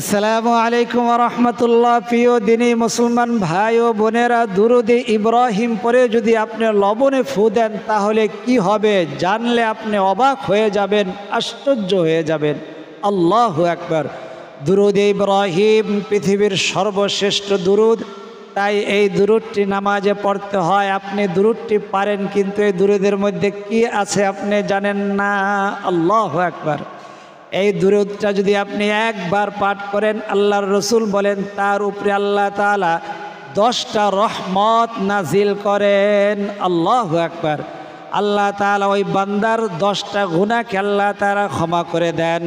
আসসালামু আলাইকুম ওয়া রাহমাতুল্লাহ। প্রিয় দিনী মুসলমান ভাই ও বোনেরা, দুরুদে ইব্রাহিম পরে যদি আপনি লবণে ফু দেন তাহলে কি হবে জানলে আপনি অবাক হয়ে যাবেন, আশ্চর্য হয়ে যাবেন। আল্লাহু আকবার। দুরুদে ইব্রাহিম পৃথিবীর সর্বশ্রেষ্ঠ দুরুদ, তাই এই দুরুদটি নামাজে পড়তে হয়। আপনি দুরুদটি পারেন, কিন্তু এই দুরুদের মধ্যে কি আছে আপনি জানেন না। আল্লাহু আকবার। এই দুরুদটা যদি আপনি একবার পাঠ করেন, আল্লাহর রসুল বলেন তার উপরে আল্লাহ তাআলা 10টা রহমত নাজিল করেন। আল্লাহু আকবার। আল্লাহ তাআলা ওই বান্দার 10টা গুনাহকে আল্লাহ তাআলা ক্ষমা করে দেন।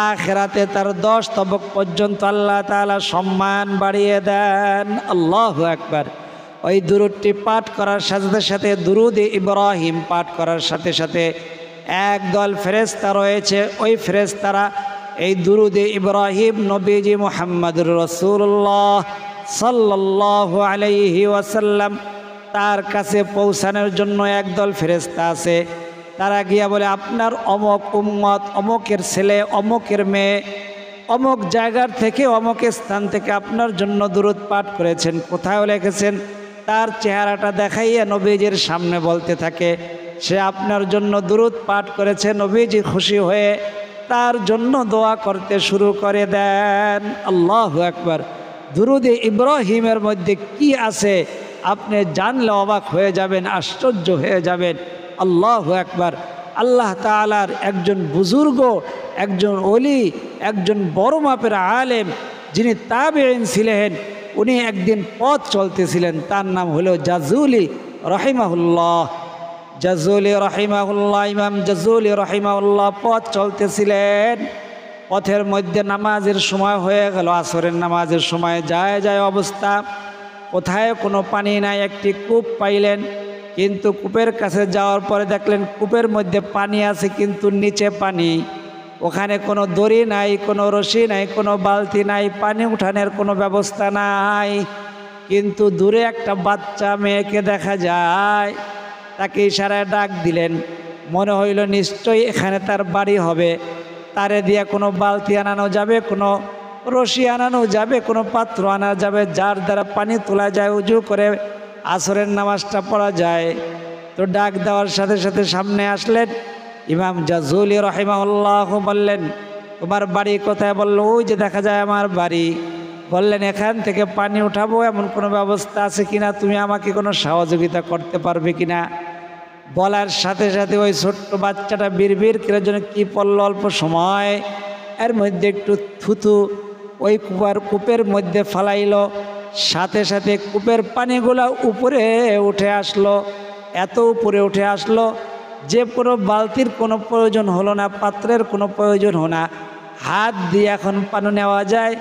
আখিরাতে তার 10 তবক পর্যন্ত আল্লাহ তাআলা সম্মান বাড়িয়ে দেন। আল্লাহু আকবার। ওই দুরুদটি পাঠ করার সাথে সাথে, দুরুদে ইব্রাহিম পাঠ করার সাথে সাথে একদল ফেরেশতা রয়েছে। ওই ফেরেশতারা এই দুরুদে ইব্রাহিম নবীজি মুহাম্মদুর রাসূলুল্লাহ সাল্লাল্লাহু আলাইহি ওয়াসাল্লাম তার কাছে পৌঁছানোর জন্য একদল ফেরেশতা আছে। তারা গিয়া বলে, আপনার অমক উম্মত, অমকের ছেলে, অমকের মেয়ে অমক জায়গার থেকে, অমক স্থান থেকে আপনার জন্য দুরুদ পাঠ করেছেন। কোথায় লিখেছেন? তার চেহারাটা দেখাইয়া নবীজির সামনে বলতে থাকে, সে আপনার জন্য দুরুদ পাঠ করেছে। নবীজি খুশি হয়ে তার জন্য দোয়া করতে শুরু করে দেন। আল্লাহু আকবার। দুরুদে ইব্রাহিমের মধ্যে কি আছে আপনি জানলে অবাক হয়ে যাবেন, আশ্চর্য হয়ে যাবেন। আল্লাহু আকবার। আল্লাহ তাআলার একজন বুজুর্গ, একজন ওলি, একজন বড় মাপের আলেম, যিনি তাবেঈন ছিলেন, উনি একদিন পথ চলতেছিলেন। তার নাম হলো জাযুলি রাহিমাহুল্লাহ। জাযুলি রাহিমাহুল্লাহ, ইমাম জাযুলি রাহিমাহুল্লাহ পথ চলতেছিলেন। পথের মধ্যে নামাজের সময় হয়ে গেল, আসরের নামাজের সময় যায় যায় অবস্থা। কোথায় কোনো পানি নাই, একটি কূপ পাইলেন, কিন্তু কূপের কাছে যাওয়ার পরে দেখলেন কূপের মধ্যে পানি আছে, কিন্তু নিচে পানি। ওখানে কোনো দড়ি নাই, কোনো রশি নাই, কোনো বালতি নাই, পানি উঠানোর কোনো ব্যবস্থা নাই। কিন্তু দূরে একটা বাচ্চা মেয়েকে দেখা যায়। তাকে ইশারায় ডাক দিলেন। মনে হইল নিশ্চয়ই এখানে তার বাড়ি হবে। তারে দিয়ে কোনো বালতি আনানো যাবে, কোনো রশি আনানো যাবে, কোনো পাত্র আনা যাবে, যার দ্বারা পানি তোলা যায়, উজু করে আসরের নামাজটা পড়া যায়। তো ডাক দেওয়ার সাথে সাথে সামনে আসলেন ইমাম জাযুলি রাহিমাহুল্লাহ। বললেন, তোমার বাড়ি কোথায়? বলল, ওই যে দেখা যায় আমার বাড়ি। বললেন, এখান থেকে পানি উঠাবো এমন কোনো ব্যবস্থা আছে কিনা, তুমি আমাকে কোনো সহযোগিতা করতে পারবে কিনা? বলার সাথে সাথে ওই ছোট্ট বাচ্চাটা বিড়বিড় করে যেন কি পড়ল অল্প সময়, এর মধ্যে একটু থুতু ওই কূপের মধ্যে ফালাইল। সাথে সাথে কূপের পানিগুলো উপরে উঠে আসলো, এত উপরে উঠে আসলো যে কোনো বালতির কোনো প্রয়োজন হলো না, পাত্রের কোনো প্রয়োজন হলো না। হাত দিয়ে এখন পানি নেওয়া যায়,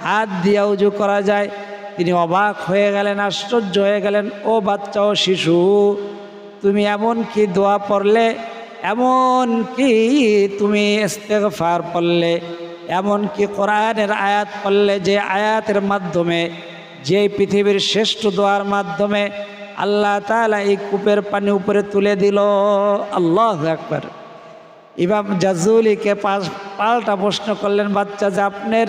হাত দিয়ে উজু করা যায়। তিনি অবাক হয়ে গেলেন, আশ্চর্য হয়ে গেলেন। ও বাচ্চা, ও শিশু, তুমি এমন কি দোয়া পড়লে, এমন কি তুমি ইস্তেগফার পড়লে, এমন কি কোরআনের আয়াত পড়লে, যে আয়াতের মাধ্যমে, যে পৃথিবীর শ্রেষ্ঠ দোয়ার মাধ্যমে আল্লাহ তাআলা এই কূপের পানি উপরে তুলে দিল। আল্লাহু আকবার। ইমাম জাযুলিকে পাল্টা প্রশ্ন করলেন, বাচ্চা, যে আপনার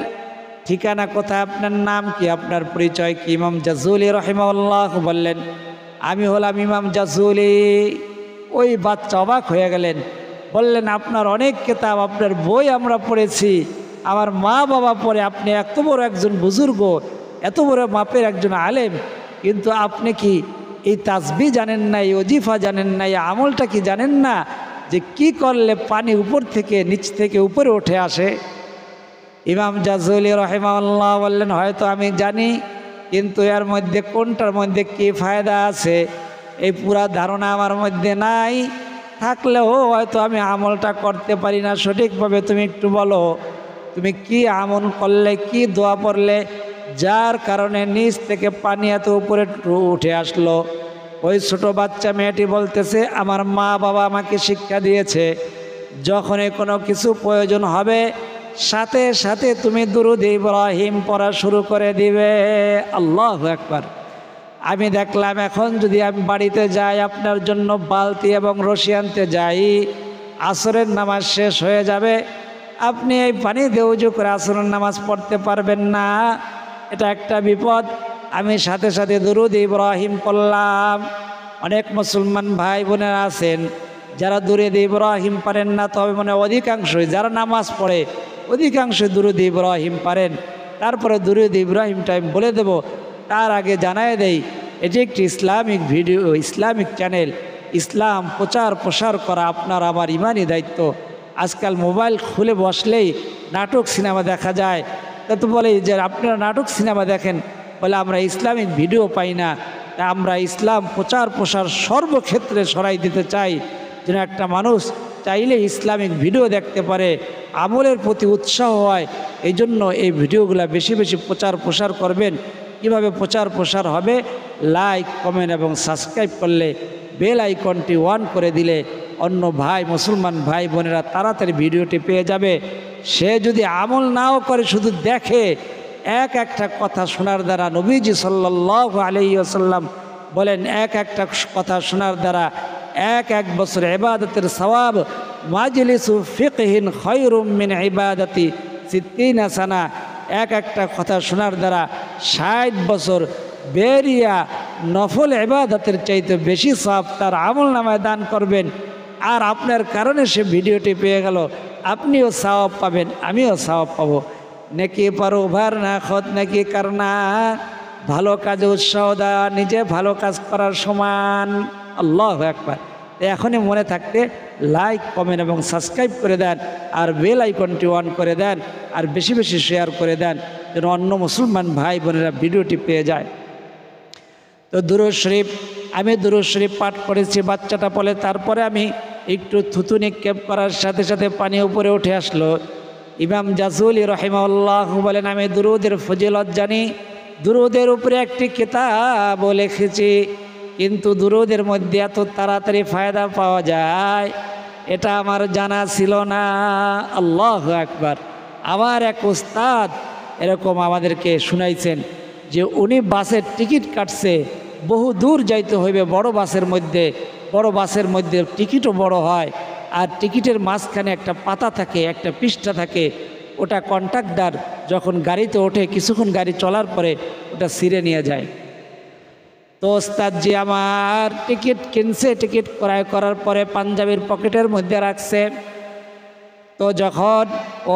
ঠিকানা কোথায়, আপনার নাম কি, আপনার পরিচয় কি? ইমাম জাযুলি রাহিমাহুল্লাহ বললেন, আমি হলাম ইমাম জাযুলি। ওই বাচ্চা অবাক হয়ে গেলেন। বললেন, আপনার অনেক কিতাব, আপনার বই আমরা পড়েছি, আমার মা বাবা পড়ে, আপনি এত বড় একজন বুজুর্গ, এত বড় মাপের একজন আলেম, কিন্তু আপনি কি এই তাসবিহ জানেন না, এই ওজিফা জানেন না, এই আমলটা কি জানেন না, যে কি করলে পানি উপর থেকে, নিচ থেকে উপরে উঠে আসে? ইমাম জাযুলি রাহিমাহুল্লাহ বললেন, হয়তো আমি জানি, কিন্তু এর মধ্যে কোনটার মধ্যে কি ফায়দা আছে এই পুরা ধারণা আমার মধ্যে নাই। থাকলেও হয়তো আমি আমলটা করতে পারি না সঠিকভাবে। তুমি একটু বলো, তুমি কি আমল করলে, কি দোয়া পড়লে, যার কারণে নিচ থেকে পানি এত উপরে উঠে আসলো? ওই ছোট বাচ্চা মেয়েটি বলতেছে, আমার মা বাবা আমাকে শিক্ষা দিয়েছে, যখনই কোনো কিছু প্রয়োজন হবে সাথে সাথে তুমি দুরুদ ইব্রাহিম পড়া শুরু করে দিবে। আল্লাহু আকবার। আমি দেখলাম, এখন যদি আমি বাড়িতে যাই, আপনার জন্য বালতি এবং রশি আনতে যাই, আসরের নামাজ শেষ হয়ে যাবে, আপনি এই পানি দিয়ে উজু করে আসরের নামাজ পড়তে পারবেন না, এটা একটা বিপদ। আমি সাথে সাথে দুরূদ ইব্রাহিম পড়লাম। অনেক মুসলমান ভাই বোনেরা আছেন যারা দুরূদ ইব্রাহিম পারেন না, তবে মানে অধিকাংশই যারা নামাজ পড়ে অধিকাংশ দুরূদ ইব্রাহিম পারেন। তারপরে দুরূদ ইব্রাহিমটা আমি বলে দেব, তার আগে জানায় দেই এটি একটি ইসলামিক ভিডিও, ইসলামিক চ্যানেল। ইসলাম প্রচার প্রসার করা আপনার আমার ইমানি দায়িত্ব। আজকাল মোবাইল খুলে বসলেই নাটক সিনেমা দেখা যায়। তা তো বলে যে আপনারা নাটক সিনেমা দেখেন, বলে আমরা ইসলামিক ভিডিও পাই না। তা আমরা ইসলাম প্রচার প্রসার সর্বক্ষেত্রে ছড়াই দিতে চাই, যেন একটা মানুষ চাইলে ইসলামিক ভিডিও দেখতে পারে, আমলের প্রতি উৎসাহ হয়। এই জন্য এই ভিডিওগুলো বেশি বেশি প্রচার প্রসার করবেন। কিভাবে প্রচার প্রসার হবে? লাইক, কমেন্ট এবং সাবস্ক্রাইব করলে, বেল আইকনটি অন করে দিলে অন্য ভাই মুসলমান ভাই বোনেরা তাড়াতাড়ি ভিডিওটি পেয়ে যাবে। সে যদি আমল নাও করে, শুধু দেখে, একটা কথা শোনার দ্বারা নবীজি সাল্লাল্লাহু আলাইহি ওয়াসাল্লাম বলেন, একটা কথা শোনার দ্বারা এক বছর ইবাদতের সওয়াব, মাজলিসু ফিকহিন খায়রুম মিন ইবাদাতি 60 সানা। একটা কথা শোনার দ্বারা 60 বছর বেরিয়া নফল ইবাদতের চাইতে বেশি সওয়াব তার আমল নামায় দান করবেন। আর আপনার কারণে সে ভিডিওটি পেয়ে গেল, আপনিও সওয়াব পাবেন, আমিও সওয়াব পাবো। নেকি পারো ভার না খত নেকি করনা, ভালো কাজে উৎসাহ দেওয়া নিজে ভালো কাজ করার সমান। আল্লাহু আকবার। এখনই মনে থাকতে লাইক, কমেন্ট এবং সাবস্ক্রাইব করে দেন, আর বেল আইকনটি অন করে দেন, আর বেশি বেশি শেয়ার করে দেন, যেন অন্য মুসলমান ভাই বোনেরা ভিডিওটি পেয়ে যায়। তো দুরূদ শরীফ, আমি দুরূদ শরীফ পাঠ করেছি, বাচ্চাটা বলে, তারপরে আমি একটু থুতু নিক্ষেপ করার সাথে সাথে পানি উপরে উঠে আসলো। ইমাম জাযুলি রাহিমাহুল্লাহ বলেন, আমি দুরূদের ফজিলত জানি, দুরূদের উপরে একটি কিতাবও লিখেছি, কিন্তু দুরূদের মধ্যে এত তাড়াতাড়ি ফায়দা পাওয়া যায় এটা আমার জানা ছিল না। আল্লাহু আকবার। আমার এক উস্তাদ এরকম আমাদেরকে শুনাইছেন যে উনি বাসের টিকিট কাটছে, বহু দূর যাইতে হইবে বড় বাসের মধ্যে, বড় বাসের মধ্যে টিকিটও বড় হয়, আর টিকিটের মাঝখানে একটা পাতা থাকে, একটা পৃষ্ঠা থাকে, ওটা কন্ট্রাক্টর যখন গাড়িতে ওঠে কিছুক্ষণ গাড়ি চলার পরে ওটা ছিঁড়ে নিয়ে যায়। তো ওস্তাদ জি আমার টিকিট কিনছে, টিকিট ক্রয় করার পরে পাঞ্জাবির পকেটের মধ্যে রাখছে। তো যখন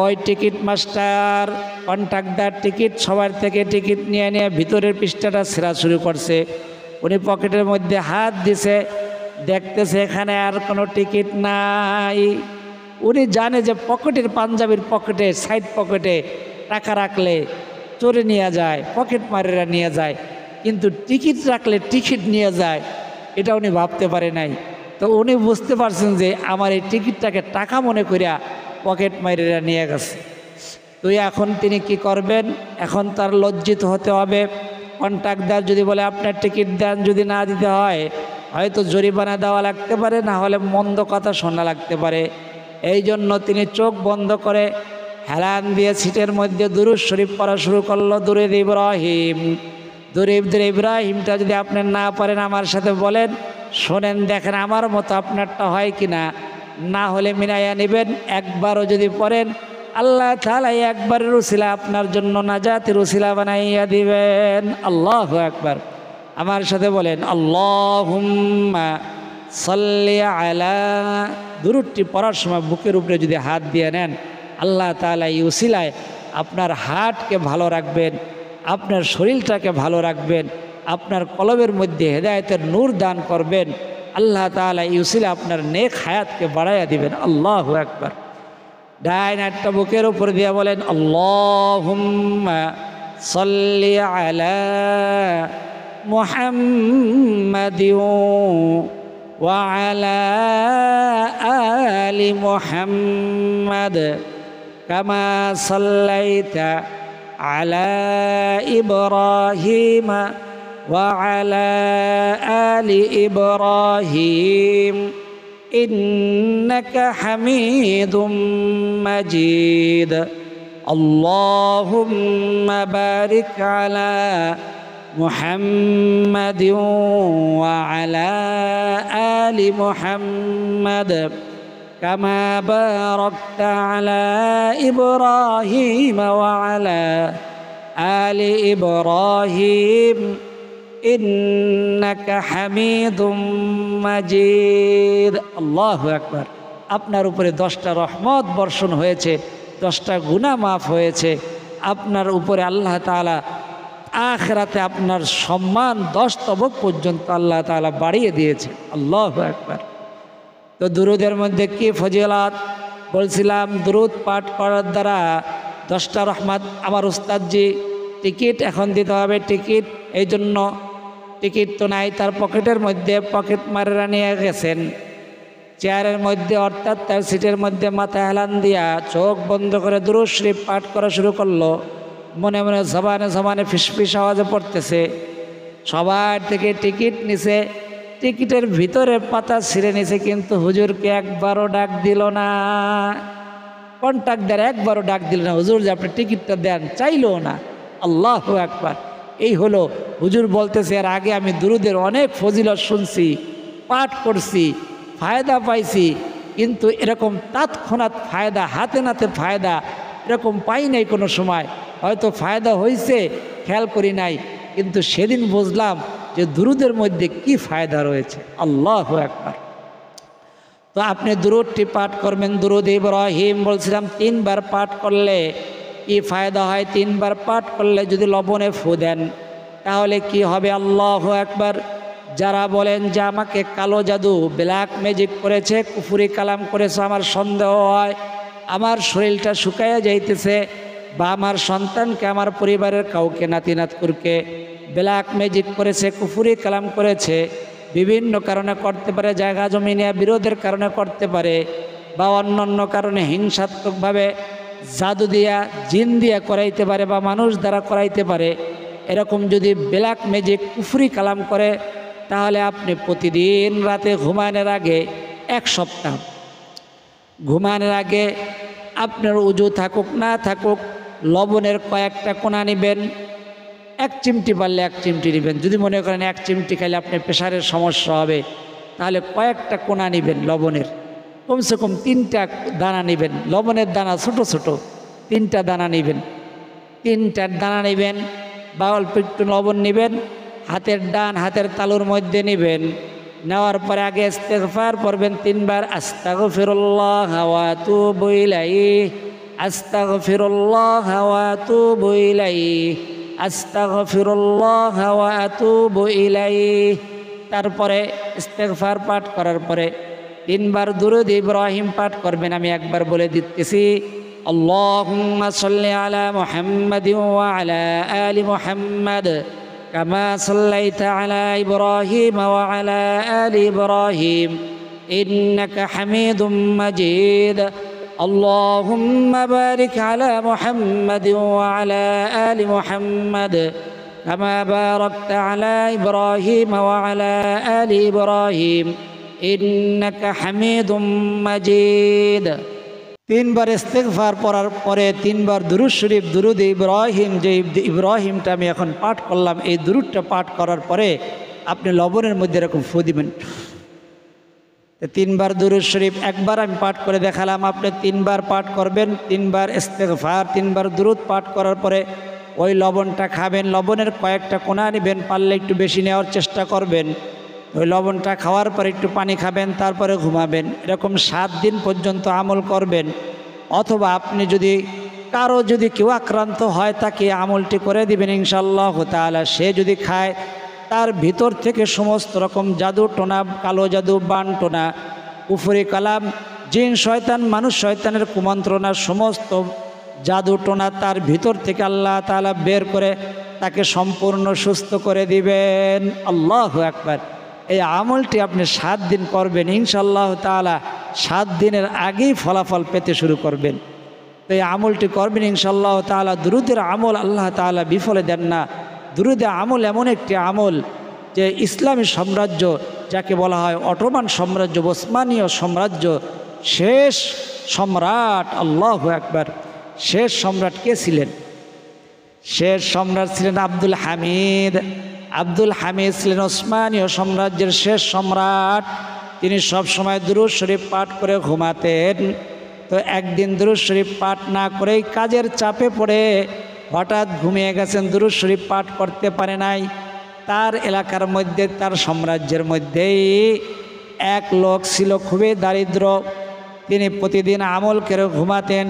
ওই টিকিট মাস্টার কন্ট্রাক্টর টিকিট সবার থেকে টিকিট নিয়ে নিয়ে ভিতরের পৃষ্ঠাটা ছেঁড়া শুরু করছে, উনি পকেটের মধ্যে হাত দিছে, দেখতেছে এখানে আর কোনো টিকিট নাই। উনি জানে যে পকেটের, পাঞ্জাবির পকেটে, সাইড পকেটে টাকা রাখলে চোরে নিয়ে যায়, পকেট মারেরা নিয়ে যায়, কিন্তু টিকিট রাখলে টিকিট নিয়ে যায়, এটা উনি ভাবতে পারে নাই। তো উনি বুঝতে পারছেন যে আমার এই টিকিটটাকে টাকা মনে করিয়া পকেট মারেরা নিয়ে গেছে। তো এখন তিনি কি করবেন? এখন তার লজ্জিত হতে হবে। কন্ট্রাক্টর যদি বলে আপনার টিকিট দেন, যদি না দিতে হয় হয়তো জরিমানা দেওয়া লাগতে পারে, না হলে মন্দ কথা শোনা লাগতে পারে। এই জন্য তিনি চোখ বন্ধ করে হেলান দিয়ে সিটের মধ্যে দুরূদ শরীফ পড়া শুরু করলো। দুরূদ ইব্রাহিম, দুরূদ ইব্রাহিমটা যদি আপনি না পারেন আমার সাথে বলেন, শোনেন, দেখেন আমার মতো আপনারটা হয় কিনা, না হলে মিলাইয়া নেবেন। একবারও যদি পড়েন আল্লাহ তাআলা একবারের উসিলা আপনার জন্য নাজাতের উসিলা বানাইয়া দিবেন। আল্লাহু আকবার। আমার সাথে বলেন আল্লাহুম্মা সাল্লি আলা। দুরূদটি পড়ার সময় বুকের উপরে যদি হাত দিয়ে নেন, আল্লাহ তাআলা এই উসিলায় আপনার হার্টকে ভালো রাখবেন, আপনার শরীরটাকে ভালো রাখবেন, আপনার কলবের মধ্যে হেদায়েতের নূর দান করবেন। আল্লাহ তাআলা এই উসিলা আপনার নেক হায়াতকে বাড়াইয়া দিবেন। আল্লাহু আকবার। ডাইন হাতটা বুকের উপর দিয়ে বলেন আল্লাহুম্মা সাল্লি আলা মুহাম্মাদিন ওয়া আলা আলি মুহাম্মাদ কামা সাল্লাইতা আলা ইব্রাহিম ওয়া আলা আলি ইব্রাহিম ইন্নাকা হামিদুম মাজিদ। আল্লাহুম্মা বারিক আলা মুহাম্মাদিন ওয়া আলা আলি মুহাম্মাদ কামা বারাকতা আলা ইব্রাহিম ওয়া আলা আলি ইব্রাহিম ইন্নাকা হামিদুম মাজিদ। আল্লাহু আকবার। আপনার উপরে 10টা রহমত বর্ষণ হয়েছে, 10টা গুনাহ মাফ হয়েছে। আপনার উপরে আল্লাহ তাআলা আখিরাতে আপনার সম্মান 10 তবক পর্যন্ত আল্লাহ তাআলা বাড়িয়ে দিয়েছে। আল্লাহু আকবার। তো দুরুদের মধ্যে কি ফজিলত বলছিলাম, দুরুদ পাঠ করার দ্বারা 10টা রহমত। আমার উস্তাদজি টিকিট এখন দিতে হবে, টিকিট, এই জন্য টিকিট তো নাই, তার পকেটের মধ্যে পকেট মারেরা নিয়ে গেছেন চেয়ারের মধ্যে, অর্থাৎ তার সিটের মধ্যে মাথা হেলান দিয়া চোখ বন্ধ করে দুরূদ শরীফ পাঠ করা শুরু করলো। মনে মনে জবানে জবানে ফিসফিস আওয়াজে পড়তেছে। সবার থেকে টিকিট নিছে, টিকিটের ভিতরে পাতা ছিঁড়ে নিছে, কিন্তু হুজুরকে একবারও ডাক দিল না। কন্ট্রাক্টর একবারও ডাক দিল না, হুজুর যে আপনি টিকিটটা দেন, চাইলো না। আল্লাহু আকবার। এই হলো হুজুর বলতেছে, এর আগে আমি দুরুদের অনেক ফজিলত শুনছি, পাঠ করছি, ফায়দা পাইছি, কিন্তু এরকম তৎক্ষণাৎ ফায়দা, হাতে নাতে ফায়দা এরকম পাই নাই কোনো সময়। হয়তো ফায়দা হয়েছে, খেয়াল করি নাই, কিন্তু সেদিন বুঝলাম যে দুরুদের মধ্যে কি ফায়দা রয়েছে। আল্লাহু আকবার। তো আপনি দুরুদটি পাঠ করবেন, দুরুদ ইব্রাহিম বলছিলাম 3 বার পাঠ করলে কি ফায়দা হয়। 3 বার পাঠ করলে যদি লবণে ফু দেন তাহলে কি হবে। আল্লাহু আকবার। যারা বলেন যে আমাকে কালো জাদু, ব্ল্যাক ম্যাজিক করেছে, কুফরি কালাম করেছে, আমার সন্দেহ হয়, আমার শরীরটা শুকাইয়া যাইতেছে, বা আমার সন্তানকে, আমার পরিবারের কাউকে, নাতি নাতকুরকে ব্ল্যাক ম্যাজিক করেছে, কুফরি কালাম করেছে, বিভিন্ন কারণে করতে পারে, জায়গা জমি নিয়ে বিরোধের কারণে করতে পারে, বা অন্যান্য কারণে হিংসাত্মকভাবে জাদু দিয়া, জিন দিয়া করাইতে পারে, বা মানুষ দ্বারা করাইতে পারে। এরকম যদি ব্ল্যাক ম্যাজিক, কুফরি কালাম করে, তাহলে আপনি প্রতিদিন রাতে ঘুমানোর আগে 1 সপ্তাহ ঘুমানোর আগে আপনার উজু থাকুক না থাকুক, লবণের কয়েকটা কোনা নেবেন, 1 চিমটি পারলে 1 চিমটি নেবেন। যদি মনে করেন 1 চিমটি খাইলে আপনার প্রেশারের সমস্যা হবে, তাহলে কয়েকটা কোনা নেবেন লবণের, কমসে কম 3টা দানা নেবেন, লবণের দানা ছোট ছোট 3টা দানা নেবেন। 3টার দানা নেবেন বা অল্প একটু লবণ নেবেন, হাতের ডান হাতের তালুর মধ্যে নেবেন। নেওয়ার পরে আগে ইস্তেগফার পড়বেন 3 বার, আস্তাগফিরুল্লাহ ওয়া আতুবু ইলাইহি, আস্তাগফিরুল্লাহ ওয়া আতুবু ইলাইহি, আস্তাগফিরুল্লাহ ওয়া আতুবু ইলাইহি। তারপরে ইস্তেগফার পাঠ করার পরে 3 বার দুরূদ ইব্রাহিম পাঠ করবেন। আমি একবার বলে দিতেছি, আল্লাহুম্মা সাল্লি আলা মুহাম্মাদিন ওয়া আলা আলি মুহাম্মাদ কামা সাল্লাইতা আলা ইব্রাহিম ওয়া আলা আলি ইব্রাহিম ইন্নাকা হামিদুম মাজিদ। আল্লাহুম্মা বারিক আলা মুহাম্মাদিন ওয়া আলা আলি মুহাম্মাদ কামা বারাকতা আলা ইব্রাহিম ওয়া আলা আলি ইব্রাহিম ইন্নাকা হামিদুম মাজিদ। 3 বার ইস্তেগফার পড়ার পরে 3 বার দুরূদ শরীফ, দুরূদ ইব্রাহিম, যে ইব্রাহিমটা আমি এখন পাঠ করলাম, এই দুরূদটা পাঠ করার পরে আপনি লবণের মধ্যে এরকম ফু দিবেন। 3 বার দুরূদ শরীফ, একবার আমি পাঠ করে দেখালাম, আপনি 3 বার পাঠ করবেন। 3 বার ইস্তেগফার, 3 বার দুরূদ পাঠ করার পরে ওই লবণটা খাবেন। লবণের কয়েকটা কোনা নেবেন, পারলে একটু বেশি নেওয়ার চেষ্টা করবেন। ওই লবণটা খাওয়ার পরে একটু পানি খাবেন, তারপরে ঘুমাবেন। এরকম 7 দিন পর্যন্ত আমল করবেন। অথবা আপনি যদি কারো যদি কেউ আক্রান্ত হয়, তাকে আমলটি করে দিবেন ইনশাআল্লাহ তাআলা। সে যদি খায়, তার ভিতর থেকে সমস্ত রকম জাদু টোনা, কালো জাদু, বান টোনা, কুফরি কালাম, জিন শয়তান, মানুষ শয়তানের কুমন্ত্রণা, সমস্ত জাদু টোনা তার ভিতর থেকে আল্লাহ তাআলা বের করে তাকে সম্পূর্ণ সুস্থ করে দিবেন। আল্লাহু আকবার। এই আমলটি আপনি 7 দিন করবেন ইনশাআল্লাহ তাআলা। 7 দিনের আগেই ফলাফল পেতে শুরু করবেন। তো এই আমলটি করবেন ইনশাআল্লাহ তাআলা। দুরূদের আমল আল্লাহ তাআলা বিফলে দেন না। দুরূদের আমল এমন একটি আমল যে ইসলামী সাম্রাজ্য, যাকে বলা হয় অটোমান সাম্রাজ্য, ওসমানীয় সাম্রাজ্য, শেষ সম্রাট, আল্লাহু আকবার, শেষ সম্রাট কে ছিলেন? শেষ সম্রাট ছিলেন আব্দুল হামিদ। আব্দুল হামিদ ছিলেন ওসমানীয় সাম্রাজ্যের শেষ সম্রাট। তিনি সব সময় দুরূদ শরীফ পাঠ করে ঘুমাতেন। তো একদিন দুরূদ শরীফ পাঠ না করেই কাজের চাপে পড়ে হঠাৎ ঘুমিয়ে গেছেন, দুরূদ শরীফ পাঠ করতে পারে নাই। তার এলাকার মধ্যে, তার সাম্রাজ্যের মধ্যেই এক লোক ছিল খুবই দারিদ্র, তিনি প্রতিদিন আমল করে ঘুমাতেন।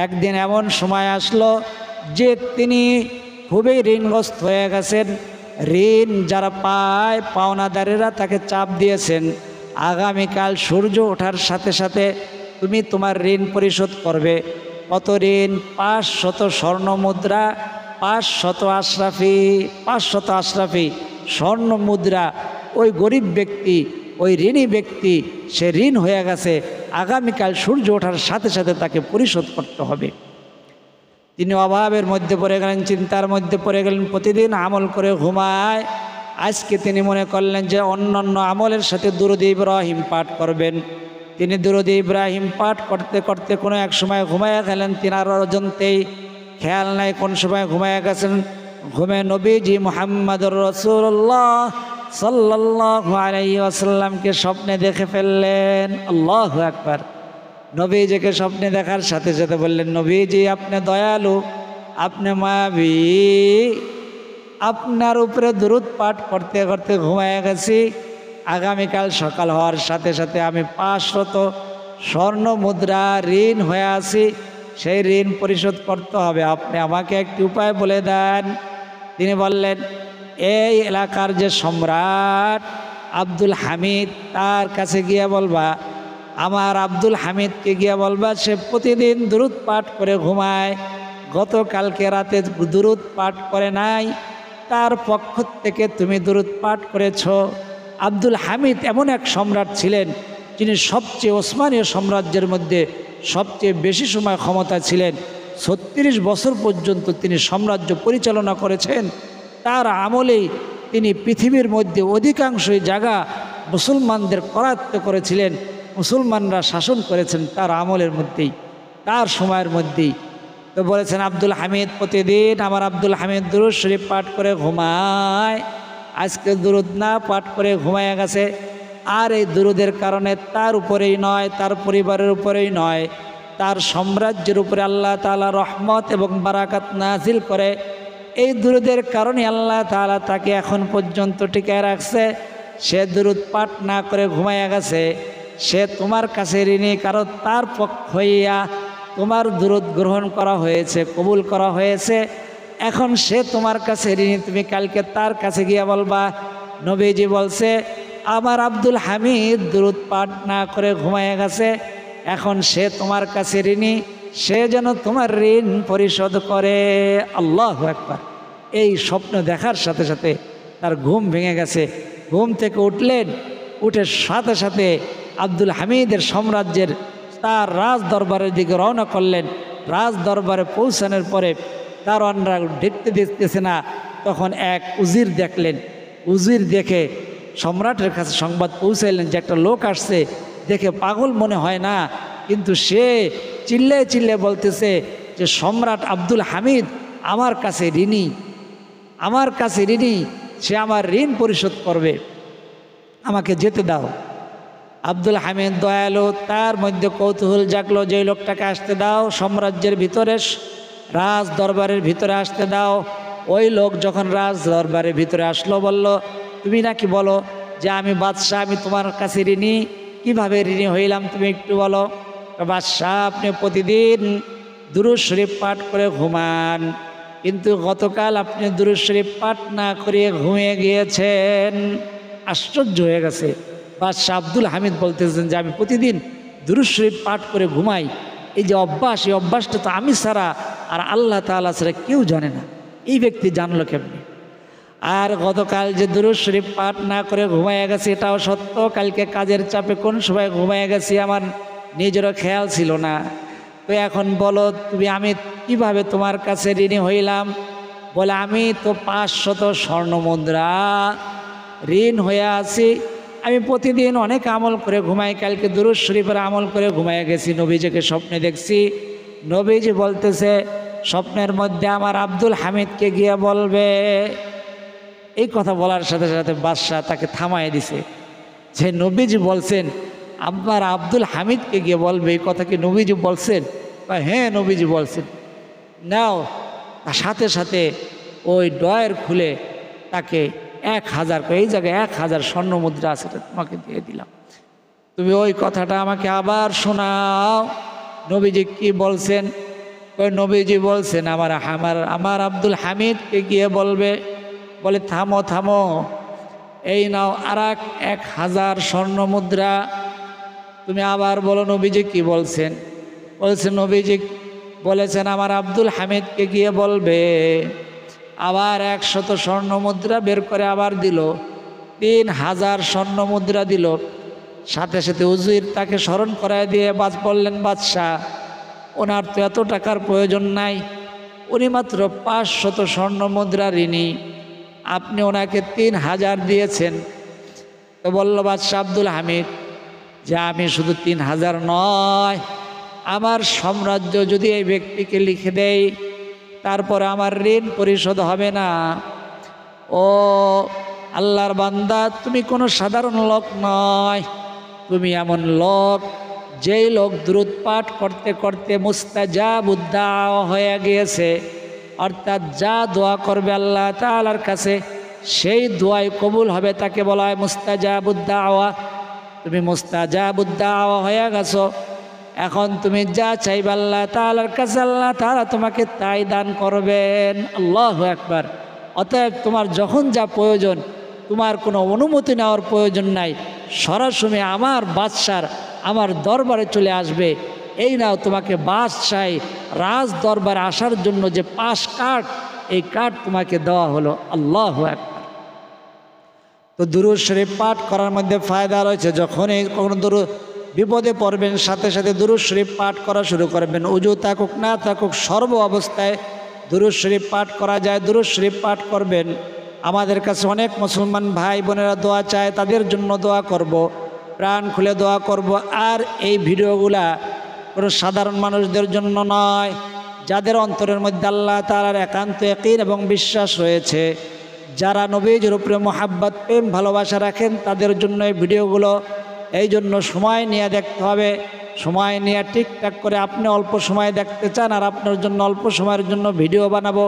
একদিন এমন সময় আসলো যে তিনি খুবই ঋণগ্রস্ত হয়ে গেছেন। ঋণ যারা পায়, পাওনাদারেরা তাকে চাপ দিয়েছেন, আগামীকাল সূর্য ওঠার সাথে সাথে তুমি তোমার ঋণ পরিশোধ করবে। কত ঋণ? 500 স্বর্ণ মুদ্রা, 500 আশরাফি স্বর্ণ মুদ্রা। ওই গরিব ব্যক্তি, ওই ঋণী ব্যক্তি, সে ঋণ হয়ে গেছে, আগামীকাল সূর্য ওঠার সাথে সাথে তাকে পরিশোধ করতে হবে। তিনি অভাবের মধ্যে পড়ে গেলেন, চিন্তার মধ্যে পড়ে গেলেন, প্রতিদিন আমল করে ঘুমায়। আজকে তিনি মনে করলেন যে অন্যান্য আমলের সাথে দুরূদ ইব্রাহিম পাঠ করবেন। তিনি দুরূদ ইব্রাহিম পাঠ করতে করতে কোনো এক সময় ঘুমায়া গেলেন। তিনার অজান্তেই, খেয়াল নাই কোন সময় ঘুমায়া গেছেন। ঘুমে নবীজি মুহাম্মদুর রাসূলুল্লাহ সাল্লাল্লাহু আলাইহি ওয়াসাল্লামকে স্বপ্নে দেখে ফেললেন। আল্লাহু আকবার। নবীজিকে স্বপ্নে দেখার সাথে সাথে বললেন, নবীজি আপনি দয়ালু, আপনি মায়াবী, আপনার উপরে দুরূদ পাঠ করতে করতে ঘুমায় গেছি। আগামীকাল সকাল হওয়ার সাথে সাথে আমি 500 স্বর্ণ মুদ্রা ঋণ হয়ে আছি, সেই ঋণ পরিশোধ করতে হবে, আপনি আমাকে একটি উপায় বলে দেন। তিনি বললেন, এই এলাকার যে সম্রাট আব্দুল হামিদ, তার কাছে গিয়ে বলবা, আমার আব্দুল হামিদকে গিয়ে বলবা, সে প্রতিদিন দুরূদ পাঠ করে ঘুমায়, গতকালকে রাতে দুরূদ পাঠ করে নাই, তার পক্ষ থেকে তুমি দুরূদ পাঠ করেছ। আব্দুল হামিদ এমন এক সম্রাট ছিলেন, যিনি সবচেয়ে ওসমানীয় সাম্রাজ্যের মধ্যে সবচেয়ে বেশি সময় ক্ষমতা ছিলেন। 36 বছর পর্যন্ত তিনি সাম্রাজ্য পরিচালনা করেছেন। তার আমলেই তিনি পৃথিবীর মধ্যে অধিকাংশই জায়গা মুসলমানদের করায়ত্ত করেছিলেন, মুসলমানরা শাসন করেছেন তার আমলের মধ্যেই, তার সময়ের মধ্যেই। তো বলেছেন আব্দুল হামিদ প্রতিদিন আমার আব্দুল হামিদ দুরূদ শরীফ পাঠ করে ঘুমায়, আজকে দুরূদ না পাঠ করে ঘুমায় গেছে। আর এই দুরূদের কারণে তার উপরেই নয়, তার পরিবারের উপরেই নয়, তার সাম্রাজ্যের উপরে আল্লাহ তাআলা রহমত এবং বারাকাত নাজিল করে। এই দুরূদের কারণে আল্লাহ তাআলা তাকে এখন পর্যন্ত টিকায় রাখছে। সে দুরূদ পাঠ না করে ঘুমাইয়া গেছে, সে তোমার কাছে ঋণী, কারণ তার পক্ষ হইয়া তোমার দুরূদ গ্রহণ করা হয়েছে, কবুল করা হয়েছে। এখন সে তোমার কাছে ঋণী, তুমি কালকে তার কাছে গিয়ে বলবা, নবীজি বলছে আমার আব্দুল হামিদ দুরূদ পাঠ না করে ঘুমাইয়া গেছে, এখন সে তোমার কাছে ঋণী, সে যেন তোমার ঋণ পরিশোধ করে। আল্লাহু আকবার। এই স্বপ্ন দেখার সাথে সাথে তার ঘুম ভেঙে গেছে। ঘুম থেকে উঠলেন, উঠে সাথে সাথে আব্দুল হামিদের সাম্রাজ্যের তার রাজ দরবারের দিকে রওনা করলেন। রাজ দরবারে পৌঁছানোর পরে দারোয়ানরা দেখতে দিতেছে না, তখন এক উজির দেখলেন। উজির দেখে সম্রাটের কাছে সংবাদ পৌঁছাইলেন যে একটা লোক আসছে, দেখে পাগল মনে হয় না, কিন্তু সে চিল্লে চিল্লে বলতেছে যে সম্রাট আব্দুল হামিদ আমার কাছে ঋণী, আমার কাছে ঋণী, সে আমার ঋণ পরিশোধ করবে, আমাকে যেতে দাও। আব্দুল হামিদ দয়ালু, তার মধ্যে কৌতূহল জাগলো যে লোকটাকে আসতে দাও, সাম্রাজ্যের ভিতরে রাজ দরবারের ভিতরে আসতে দাও। ওই লোক যখন রাজ দরবারের ভিতরে আসলো, বলল তুমি নাকি বলো যে আমি বাদশাহ, আমি তোমার কাছে ঋণী, কীভাবে ঋণী হইলাম তুমি একটু বলো। বাদশাহ আপনি প্রতিদিন দুরূদ শরীফ পাঠ করে ঘুমান, কিন্তু গতকাল আপনি দুরূদ শরীফ পাঠ না করিয়ে ঘুমিয়ে গিয়েছেন। আশ্চর্য হয়ে গেছে বাদশাহ। আব্দুল হামিদ বলতেছেন যে আমি প্রতিদিন দুরূদ শরীফ পাঠ করে ঘুমাই, এই যে অভ্যাস, এই অভ্যাসটা তো আমি ছাড়া আর আল্লাহ তাআলা ছাড়া কেউ জানে না, এই ব্যক্তি জানলো কেমনি? আর গতকাল যে দুরূদ শরীফ পাঠ না করে ঘুমাইয়া গেছে এটাও সত্য, কালকে কাজের চাপে কোন সময় ঘুমাইয়া গেছি আমার নিজেরও খেয়াল ছিল না। তো এখন বলো তুমি, আমি কিভাবে তোমার কাছে ঋণী হইলাম? বলে আমি তো 500 স্বর্ণ মুদ্রা ঋণ হয়ে আছি, আমি প্রতিদিন অনেক আমল করে ঘুমাই, কালকে দুরূদ শরীফের আমল করে ঘুমাইয়া গেছি, নবীজিকে স্বপ্নে দেখছি। নবীজি বলতেছে স্বপ্নের মধ্যে আমার আব্দুল হামিদকে গিয়ে বলবে। এই কথা বলার সাথে সাথে বাদশাহ তাকে থামাই দিছে। যে নবীজি বলছেন আপনার আব্দুল হামিদকে গিয়ে বলবে, এই কথা কি নবীজি বলছেন? হ্যাঁ নবীজি বলছেন। নাও, তার সাথে সাথে ওই ড্রয়ার খুলে তাকে 1000 করে, এই জায়গায় 1000 স্বর্ণ মুদ্রা আছে, তোমাকে দিয়ে দিলাম, তুমি ওই কথাটা আমাকে আবার শোনাও। নবীজি কি বলছেন? ওই নবীজি বলছেন আমার আব্দুল হামিদকে গিয়ে বলবে, বলে থামো থামো, এই নাও আর 1000 স্বর্ণ মুদ্রা। তুমি আবার বলো নবীজি কি বলছেন? বলছেন নবীজি বলেছেন আমার আব্দুল হামিদকে গিয়ে বলবে। আবার 100 স্বর্ণ মুদ্রা বের করে আবার দিল, 3000 স্বর্ণ মুদ্রা দিল। সাথে সাথে উজির তাকে স্মরণ করায় দিয়ে বললেন, বাদশাহ ওনার তো এত টাকার প্রয়োজন নাই, উনি মাত্র 500 স্বর্ণ মুদ্রা ঋণী, আপনি ওনাকে 3000 দিয়েছেন। তো বলল বাদশাহ আব্দুল হামিদ যে আমি শুধু 3000 নয়, আমার সাম্রাজ্য যদি এই ব্যক্তিকে লিখে দেয় তারপরে আমার ঋণ পরিশোধ হবে না। ও আল্লাহর বান্দা, তুমি কোনো সাধারণ লোক নয়, তুমি এমন লোক যেই লোক দ্রুত পাঠ করতে করতে মুস্তাজাবুদ্দাওয়া হয়ে গিয়েছে, অর্থাৎ যা দোয়া করবে আল্লাহ তাআলার কাছে সেই দোয়াই কবুল হবে, তাকে বলা হয় মুস্তাজাবুদ্দাওয়া। তুমি মুস্তাজাবুদ্দাওয়া হয়ে গেছো, এখন তুমি যা চাইবে আল্লাহ তাআলার কাছে আল্লাহ তাআলা তোমাকে তাই দান করবেন। আল্লাহু আকবার। অতএব তোমার যখন যা প্রয়োজন, তোমার কোনো অনুমতি নেওয়ার প্রয়োজন নাই, সরাসরি আমার বাদশার আমার দরবারে চলে আসবে। এই নাও তোমাকে বাদশাহ রাজ দরবারে আসার জন্য যে 5 কার্ড, এই কার্ড তোমাকে দেওয়া হলো। আল্লাহু আকবার। তো দুরূদ শরীফ পাঠ করার মধ্যে ফায়দা রয়েছে। যখনই কোনো বিপদে পড়বেন সাথে সাথে দুরূদ শরীফ পাঠ করা শুরু করবেন। উজু থাকুক না থাকুক সর্ব অবস্থায় দুরূদ শরীফ পাঠ করা যায়, দুরূদ শরীফ পাঠ করবেন। আমাদের কাছে অনেক মুসলমান ভাই বোনেরা দোয়া চায়, তাদের জন্য দোয়া করব, প্রাণ খুলে দোয়া করব। আর এই ভিডিওগুলা কোনো সাধারণ মানুষদের জন্য নয়, যাদের অন্তরের মধ্যে আল্লাহ তাআলার একান্ত ইয়াকিন এবং বিশ্বাস রয়েছে, যারা নবীজির উপরে মোহাব্বত প্রেম ভালোবাসা রাখেন, তাদের জন্য এই ভিডিওগুলো। এই জন্য সময় নিয়ে দেখতে হবে, সময় নিয়ে ঠিকঠাক করে আপনি অল্প সময় দেখতে চান আর আপনার জন্য অল্প সময়ের জন্য ভিডিও বানাবো,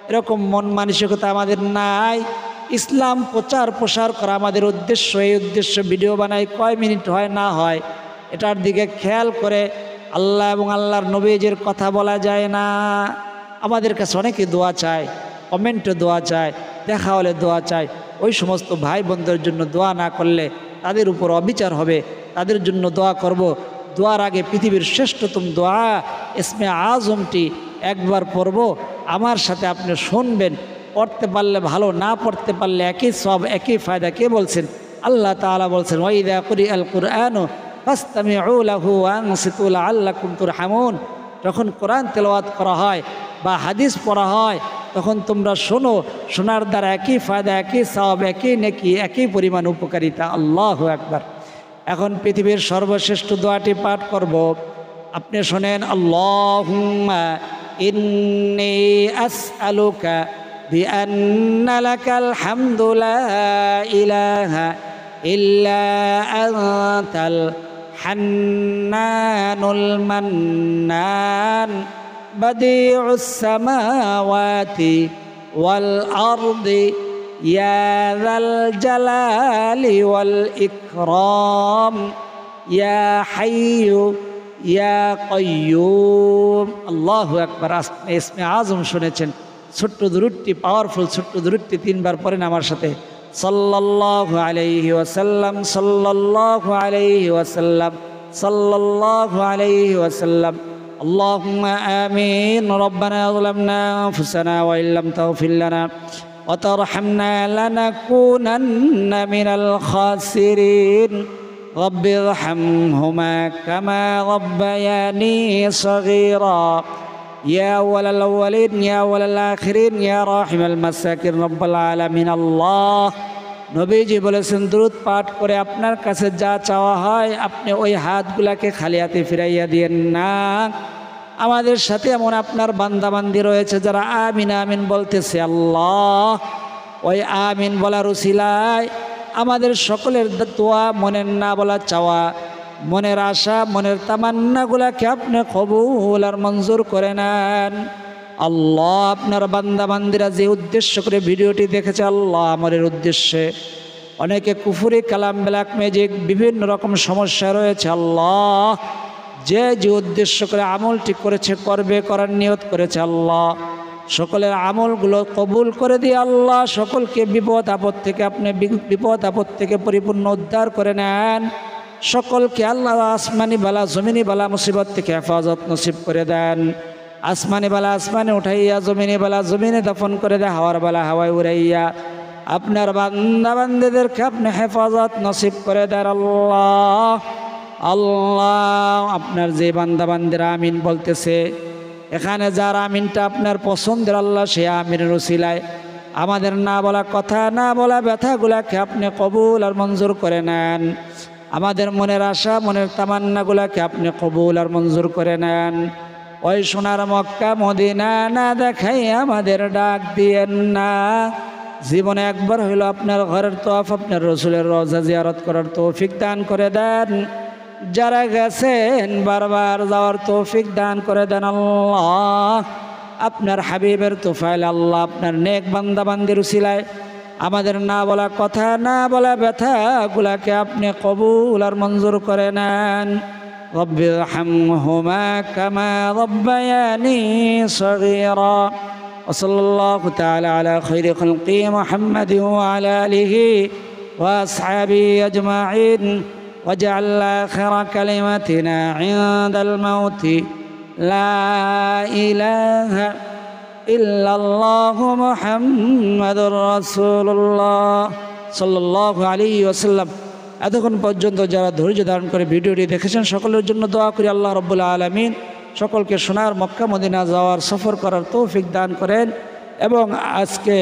এরকম মন মানসিকতা আমাদের নাই। ইসলাম প্রচার প্রসার করা আমাদের উদ্দেশ্য, এই উদ্দেশ্য ভিডিও বানাই কয় মিনিট হয় না হয় এটার দিকে খেয়াল করে আল্লাহ এবং আল্লাহর নবীজির কথা বলা যায় না। আমাদের কাছে অনেকে দোয়া চায়, কমেন্টে দোয়া চায়, দেখা হলে দোয়া চায়। ওই সমস্ত ভাই বোনদের জন্য দোয়া না করলে তাদের উপর অবিচার হবে, তাদের জন্য দোয়া করব। দোয়ার আগে পৃথিবীর শ্রেষ্ঠতম দোয়া ইসমে আজমটি একবার পড়ব, আমার সাথে আপনি শুনবেন। পড়তে পারলে ভালো, না পড়তে পারলে একই সব একই ফায়দা। কে বলছেন? আল্লাহ তাআলা বলছেন, ওয়াইদা কুরিআল কুরআনু ফাসতামিউ লাহু ওয়া আনসিতু লাআল্লাকুম তুরহামুন। যখন কোরআন তেলাওয়াত করা হয় বা হাদিস পড়া হয় তখন তোমরা শোনো, শোনার দ্বারা একই ফায়দা, একই সওয়াব, একই নেকি, একই পরিমাণ উপকারিতা। আল্লাহু আকবার। এখন পৃথিবীর সর্বশ্রেষ্ঠ দোয়াটি পাঠ করব, আপনি শোনেন। আল্লাহুম্মা ইন্নী আসআলুকা বিআন্না লাকাল হামদু লা ইলাহা ইল্লা আনতাল হান্নানুল মান্নান বাদিউস সামাওয়াতি ওয়াল আরদি ইয়া যাল জালালি ওয়াল ইকরাম ইয়া হাইয়্যু ইয়া কাইয়্যুম। আল্লাহু আকবার। ইসমে আজম শুনেছেন, ছোট্ট দুরূদটি পাওয়ারফুল, ছোট্ট দুরূদটি 3 বার পড়েন আমার সাথে। সাল্লাল্লাহু আলাইহি ওয়াসাল্লাম, সাল্লাল্লাহু আলাইহি ওয়াসাল্লাম, সাল্লাল্লাহু আলাইহি ওয়াসাল্লাম। আল্লাহুম্মা আমিন। রব্বানা যালামনা আনফুসানা ওয়া ইল্লাম তাগফির লানা ওয়া তারহামনা লানাকুনান্না মিনাল খাসিরিন। রব্বি ইরহামহুমা কামা রাব্বায়ানি সগীরা। ইয়া আউয়ালাল আউয়ালিন ইয়া আউয়ালাল আখিরিন ইয়া রাহিমাল মাসাকিন রব্বুল আলামিন। আল্লাহ নবীজি বলেছেন, দুরূদ পাঠ করে আপনার কাছে যা চাওয়া হয় আপনি ওই হাতগুলাকে খালি হাতে ফিরাইয়া দিয়েন না। আমাদের সাথে এমন আপনার বান্দাবান্দি রয়েছে যারা আমিন আমিন বলতেছে। আল্লাহ ওই আমিন বলার উসিলায় আমাদের সকলের দোয়া, মনের না বলা চাওয়া, মনের আশা, মনের তামান্নাগুলাকে আপনি কবুল আর মঞ্জুর করে নেন। আল্লাহ, আপনার বান্দা বান্দিরা যে উদ্দেশ্য করে ভিডিওটি দেখেছে, আল্লাহ আমাদের উদ্দেশ্যে অনেকে কুফুরি কালাম, ব্ল্যাক ম্যাজিক, বিভিন্ন রকম সমস্যা রয়েছে। আল্লাহ, যে যে উদ্দেশ্য করে আমলটি করেছে, করবে, করার নিয়ত করেছে, আল্লাহ সকলের আমলগুলো কবুল করে দিয়ে আল্লাহ সকলকে বিপদ আপদ থেকে আপনি বিপদ আপদ থেকে পরিপূর্ণ উদ্ধার করে নেন। সকলকে আল্লাহ আসমানি বালা, জমিনি বালা মুসিবত থেকে হেফাজত নসিব করে দেন। আসমানি বালা আসমানে উঠাইয়া, জমিনি বালা জমিনে দফন করে দেয়, হাওয়ার বালা হাওয়ায় উড়াইয়া আপনার বান্দা বান্দিদেরকে আপনি হেফাজত নসিব করে দেন। আল্লাহ, আল্লাহ আপনার যে বান্দা বান্দিরা আমিন বলতেছে, এখানে যার আমিনটা আপনার পছন্দের, আল্লাহ সে আমিনের উসিলায় আমাদের না বলা কথা, না বলা ব্যথাগুলাকে আপনি কবুল আর মঞ্জুর করে নেন। আমাদের মনের আশা, মনের তামান্নাগুলাকে আপনি কবুল আর মঞ্জুর করে নেন। ওই সোনার মক্কা মদিনা না দেখাই আমাদের ডাক দিয়েন না। জীবনে একবার হইল আপনার ঘরের তওয়াফ, আপনার রসুলের রওজা জিয়ারত করার তৌফিক দান করে দেন। যারা গেছেন বারবার যাওয়ার তৌফিক দান করে দেন। আল্লাহ, আপনার হাবিবের তোফাইল, আল্লাহ আপনার নেক বান্দা বান্দির উসিলায় আমাদের না বলা কথা, না বলা ব্যথাগুলাকে আপনি কবুল আর মঞ্জুর করে নেন। রব্বিরহামহুমা কামা রব্বায়ানি সগীরা। ওয়াসাল্লাল্লাহু তাআলা আলা খায়রি খালকি মুহাম্মাদিন ওয়া আলা আলিহি ওয়া আসহাবিহি আজমাইন। واجعل آخر كلمتنا عند الموت لا إله إلا الله محمد رسول الله صلى الله عليه وسلم। এতক্ষণ পর্যন্ত যারা ধৈর্য ধারণ করে ভিডিওটি দেখেছেন সকলের জন্য দোয়া করি আল্লাহ রাব্বুল আলামিন সকলকে সোনার মক্কা মদিনা যাওয়ার সফর করার তৌফিক দান করেন। এবং আজকে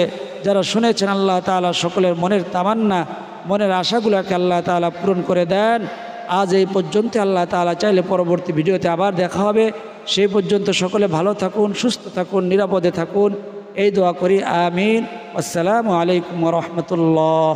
যারা শুনেছেন আল্লাহ তাআলা সকলের মনের তামান্না, মনের আশাগুলোকে আল্লাহ তাআলা পূরণ করে দেন। আজ এই পর্যন্ত, আল্লাহ তাআলা চাইলে পরবর্তী ভিডিওতে আবার দেখা হবে। সেই পর্যন্ত সকলে ভালো থাকুন, সুস্থ থাকুন, নিরাপদে থাকুন, এই দোয়া করি। আমিন। আসসালামু আলাইকুম ওয়া রাহমাতুল্লাহ।